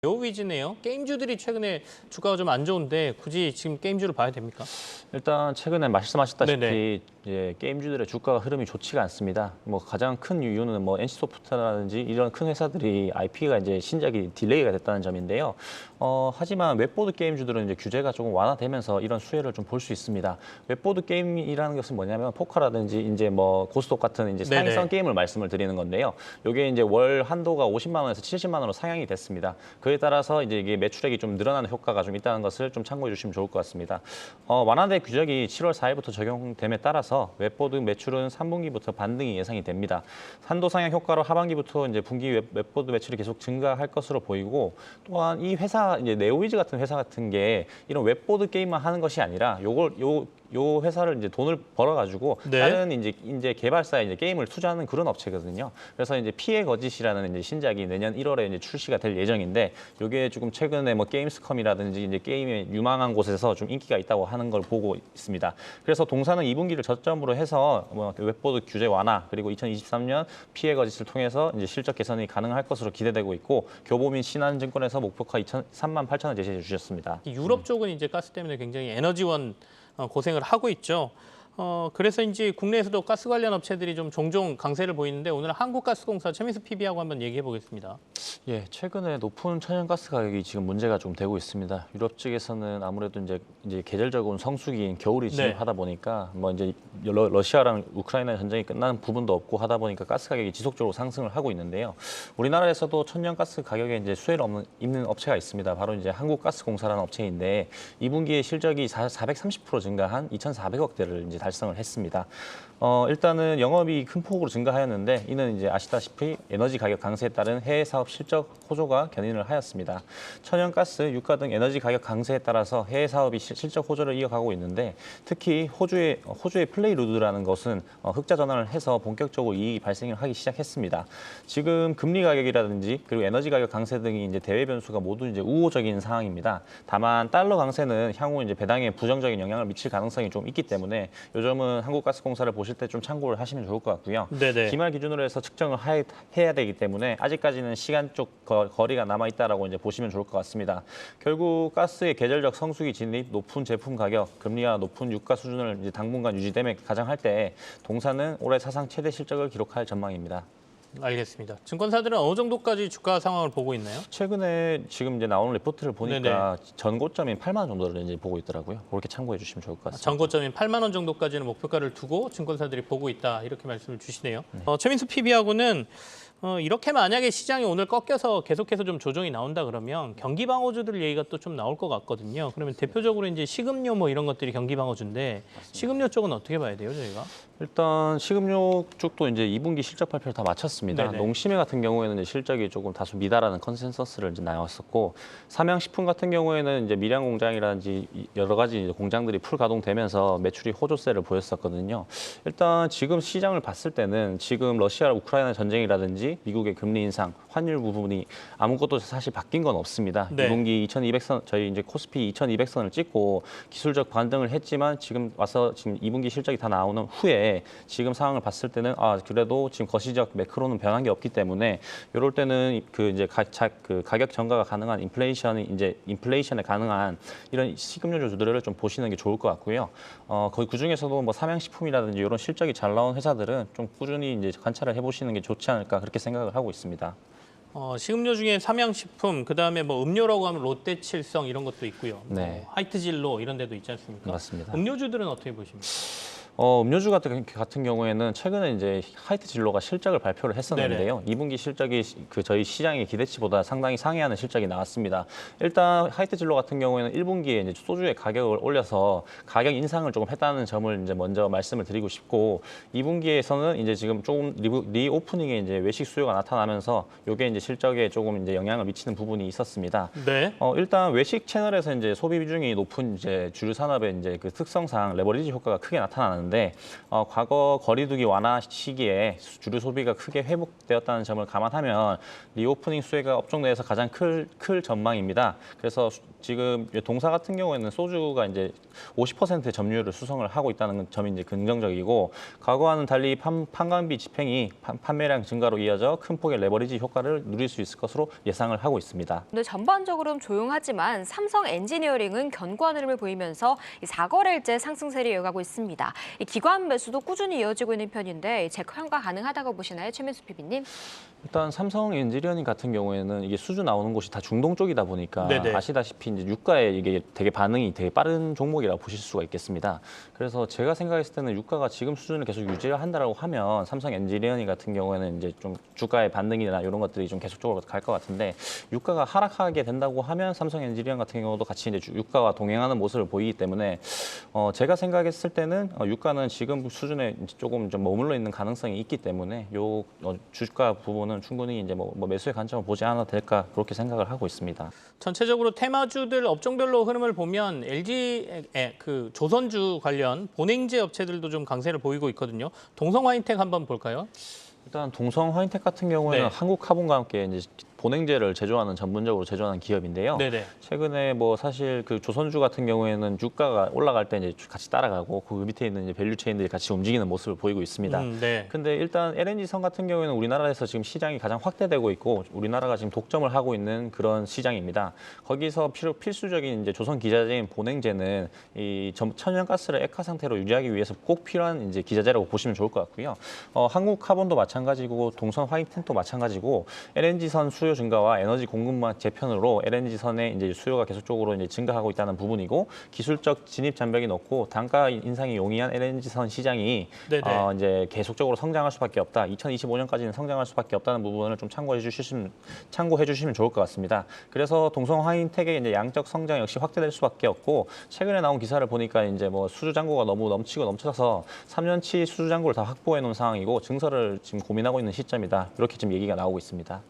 네오위즈네요. 게임주들이 최근에 주가가 좀 안 좋은데 굳이 지금 게임주를 봐야 됩니까? 일단 최근에 말씀하셨다시피 네네. 이제 게임주들의 주가 흐름이 좋지가 않습니다. 뭐 가장 큰 이유는 뭐 NC소프트라든지 이런 큰 회사들이 IP가 이제 신작이 딜레이가 됐다는 점인데요. 하지만 웹보드 게임주들은 이제 규제가 조금 완화되면서 이런 수혜를 좀 볼 수 있습니다. 웹보드 게임이라는 것은 뭐냐면 포커라든지 이제 뭐 고스톱 같은 이제 네네. 상위성 게임을 말씀을 드리는 건데요. 이게 이제 월 한도가 50만 원에서 70만 원으로 상향이 됐습니다. 그에 따라서 이제 이게 매출액이 좀 늘어나는 효과가 좀 있다는 것을 좀 참고해 주시면 좋을 것 같습니다. 완화된 규정이 7월 4일부터 적용됨에 따라서 웹보드 매출은 3분기부터 반등이 예상이 됩니다. 한도 상향 효과로 하반기부터 이제 분기 웹보드 매출이 계속 증가할 것으로 보이고, 또한 이 회사 이제 네오위즈 같은 회사 같은 게 이런 웹보드 게임만 하는 것이 아니라 요 회사를 이제 돈을 벌어가지고 네. 다른 이제 개발사에 이제 게임을 투자하는 그런 업체거든요. 그래서 이제 피해 거짓이라는 이제 신작이 내년 1월에 이제 출시가 될 예정인데, 이게 조금 최근에 뭐 게임스컴이라든지 이제 게임의 유망한 곳에서 좀 인기가 있다고 하는 걸 보고 있습니다. 그래서 동사는 2분기를 저점으로 해서 뭐 웹보드 규제 완화, 그리고 2023년 피해 거짓을 통해서 이제 실적 개선이 가능할 것으로 기대되고 있고, 교보민 신한증권에서 목표가 38,000원 제시해 주셨습니다. 유럽 쪽은 이제 가스 때문에 굉장히 에너지원 고생을 하고 있죠. 그래서인지 국내에서도 가스 관련 업체들이 좀 종종 강세를 보이는데 오늘 한국가스공사 최민수 PB하고 한번 얘기해 보겠습니다. 예, 최근에 높은 천연가스 가격이 지금 문제가 좀 되고 있습니다. 유럽 측에서는 아무래도 이제 계절적인 성수기인 겨울이 진입하다 보니까 뭐 이제 러시아랑 우크라이나 전쟁이 끝나는 부분도 없고 하다 보니까 가스 가격이 지속적으로 상승을 하고 있는데요. 우리나라에서도 천연가스 가격에 이제 수혜를 입는 업체가 있습니다. 바로 이제 한국가스공사라는 업체인데 2분기에 실적이 430% 증가한 2,400억대를 이제 달성을 했습니다. 일단은 영업이 큰 폭으로 증가하였는데, 이는 이제 아시다시피 에너지 가격 강세에 따른 해외 사업 실적 호조가 견인을 하였습니다. 천연가스, 유가 등 에너지 가격 강세에 따라서 해외 사업이 실적 호조를 이어가고 있는데, 특히 호주의 플레이루드라는 것은 흑자 전환을 해서 본격적으로 이익이 발생을 하기 시작했습니다. 지금 금리 가격이라든지 그리고 에너지 가격 강세 등이 이제 대외 변수가 모두 이제 우호적인 상황입니다. 다만 달러 강세는 향후 이제 배당에 부정적인 영향을 미칠 가능성이 좀 있기 때문에 요 점은 한국가스공사를 보실 때 좀 참고를 하시면 좋을 것 같고요. 네네. 기말 기준으로 해서 측정을 해야 되기 때문에 아직까지는 시간적 거리가 남아 있다라고 이제 보시면 좋을 것 같습니다. 결국 가스의 계절적 성수기 진입, 높은 제품 가격, 금리와 높은 유가 수준을 이제 당분간 유지됨에 가정할 때 동사는 올해 사상 최대 실적을 기록할 전망입니다. 알겠습니다. 증권사들은 어느 정도까지 주가 상황을 보고 있나요? 최근에 지금 이제 나오는 리포트를 보니까 네네. 전고점인 8만 원 정도를 이제 보고 있더라고요. 그렇게 참고해 주시면 좋을 것 같습니다. 전고점인 8만 원 정도까지는 목표가를 두고 증권사들이 보고 있다 이렇게 말씀을 주시네요. 최민수 PB하고는 이렇게 만약에 시장이 오늘 꺾여서 계속해서 좀 조정이 나온다 그러면 경기 방어주들 얘기가 또 좀 나올 것 같거든요. 그러면 대표적으로 이제 식음료 뭐 이런 것들이 경기 방어주인데 식음료 쪽은 어떻게 봐야 돼요, 저희가? 일단 식음료 쪽도 이제 2분기 실적 발표를 다 마쳤습니다. 네네. 농심회 같은 경우에는 이제 실적이 조금 다소 미달하는 컨센서스를 이제 나왔었고, 삼양식품 같은 경우에는 이제 밀양 공장이라든지 여러 가지 이제 공장들이 풀 가동되면서 매출이 호조세를 보였었거든요. 일단 지금 시장을 봤을 때는 지금 러시아 우크라이나 전쟁이라든지 미국의 금리 인상, 환율 부분이 아무것도 사실 바뀐 건 없습니다. 네. 2분기 2,200선 저희 이제 코스피 2,200선을 찍고 기술적 반등을 했지만 지금 와서 지금 2분기 실적이 다 나오는 후에 지금 상황을 봤을 때는 그래도 지금 거시적 매크로는 변한 게 없기 때문에 이럴 때는 그 이제 가격 전가가 가능한 인플레이션에 가능한 이런 식음료주들을 좀 보시는 게 좋을 것 같고요. 거의 그 중에서도 뭐 삼양식품이라든지 이런 실적이 잘 나온 회사들은 좀 꾸준히 이제 관찰을 해보시는 게 좋지 않을까 그렇게 생각을 하고 있습니다. 식음료 중에 삼양식품, 그다음에 뭐 음료라고 하면 롯데칠성 이런 것도 있고요. 네. 화이트진로 이런 데도 있지 않습니까? 맞습니다. 음료주들은 어떻게 보십니까? 음료주 같은 경우에는 최근에 이제 하이트 진로가 실적을 발표를 했었는데요. 2분기 실적이 저희 시장의 기대치보다 상당히 상회하는 실적이 나왔습니다. 일단 하이트 진로 같은 경우에는 1분기에 이제 소주의 가격을 올려서 가격 인상을 조금 했다는 점을 이제 먼저 말씀을 드리고 싶고, 2분기에서는 이제 지금 조금 리오프닝에 이제 외식 수요가 나타나면서 이게 이제 실적에 조금 이제 영향을 미치는 부분이 있었습니다. 네. 일단 외식 채널에서 이제 소비 비중이 높은 이제 주류 산업의 이제 그 특성상 레버리지 효과가 크게 나타나는데, 나오는데 과거 거리두기 완화 시기에 주류 소비가 크게 회복되었다는 점을 감안하면 리오프닝 수혜가 업종 내에서 가장 클 전망입니다. 그래서 지금 동사 같은 경우에는 소주가 이제 50% 점유율을 수성을 하고 있다는 점이 이제 긍정적이고 과거와는 달리 판관비 집행이 판매량 증가로 이어져 큰 폭의 레버리지 효과를 누릴 수 있을 것으로 예상을 하고 있습니다. 근데 전반적으로는 조용하지만 삼성 엔지니어링은 견고한 흐름을 보이면서 4거래일째 상승세를 이어가고 있습니다. 기관 매수도 꾸준히 이어지고 있는 편인데 재평가 가능하다고 보시나요, 최민수 PB님? 일단 삼성 엔지니어링 같은 경우에는 이게 수주 나오는 곳이 다 중동 쪽이다 보니까 네네. 아시다시피 이제 유가에 이게 되게 반응이 되게 빠른 종목이라고 보실 수가 있겠습니다. 그래서 제가 생각했을 때는 유가가 지금 수준을 계속 유지를 한다라고 하면 삼성 엔지니어링 같은 경우에는 이제 좀 주가의 반등이나 이런 것들이 좀 계속적으로 갈 것 같은데 유가가 하락하게 된다고 하면 삼성 엔지니어링 같은 경우도 같이 이제 유가와 동행하는 모습을 보이기 때문에 제가 생각했을 때는 유가는 지금 수준에 조금 좀 머물러 있는 가능성이 있기 때문에 요 주가 부분은 충분히 이제 뭐 매수의 관점을 보지 않아도 될까 그렇게 생각을 하고 있습니다. 전체적으로 테마주들 업종별로 흐름을 보면 LG의 그 조선주 관련 본행제 업체들도 좀 강세를 보이고 있거든요. 동성화이텍 한번 볼까요? 일단 동성화이텍 같은 경우에는 네. 한국화분과 함께 이제 본행제를 전문적으로 제조하는 기업인데요. 네네. 최근에 뭐 사실 그 조선주 같은 경우에는 유가가 올라갈 때 이제 같이 따라가고 그 밑에 있는 이제 밸류 체인들이 같이 움직이는 모습을 보이고 있습니다. 네. 근데 일단 LNG선 같은 경우에는 우리나라에서 지금 시장이 가장 확대되고 있고 우리나라가 지금 독점을 하고 있는 그런 시장입니다. 거기서 필수적인 이제 조선 기자재인 본행제는 이 천연가스를 액화 상태로 유지하기 위해서 꼭 필요한 이제 기자재라고 보시면 좋을 것 같고요. 한국카본도 마찬가지고 동성화이텍도 마찬가지고 LNG선 수요 증가와 에너지 공급망 재편으로 LNG선의 이제 수요가 계속적으로 이제 증가하고 있다는 부분이고 기술적 진입 장벽이 높고 단가 인상이 용이한 LNG선 시장이 이제 계속적으로 성장할 수밖에 없다. 2025년까지는 성장할 수밖에 없다는 부분을 좀 참고해 주시면 좋을 것 같습니다. 그래서 동성화이텍의 이제 양적 성장 역시 확대될 수밖에 없고 최근에 나온 기사를 보니까 이제 뭐 수주 잔고가 너무 넘쳐서 3년치 수주 잔고를 다 확보해 놓은 상황이고 증설을 지금 고민하고 있는 시점이다. 이렇게 지금 얘기가 나오고 있습니다.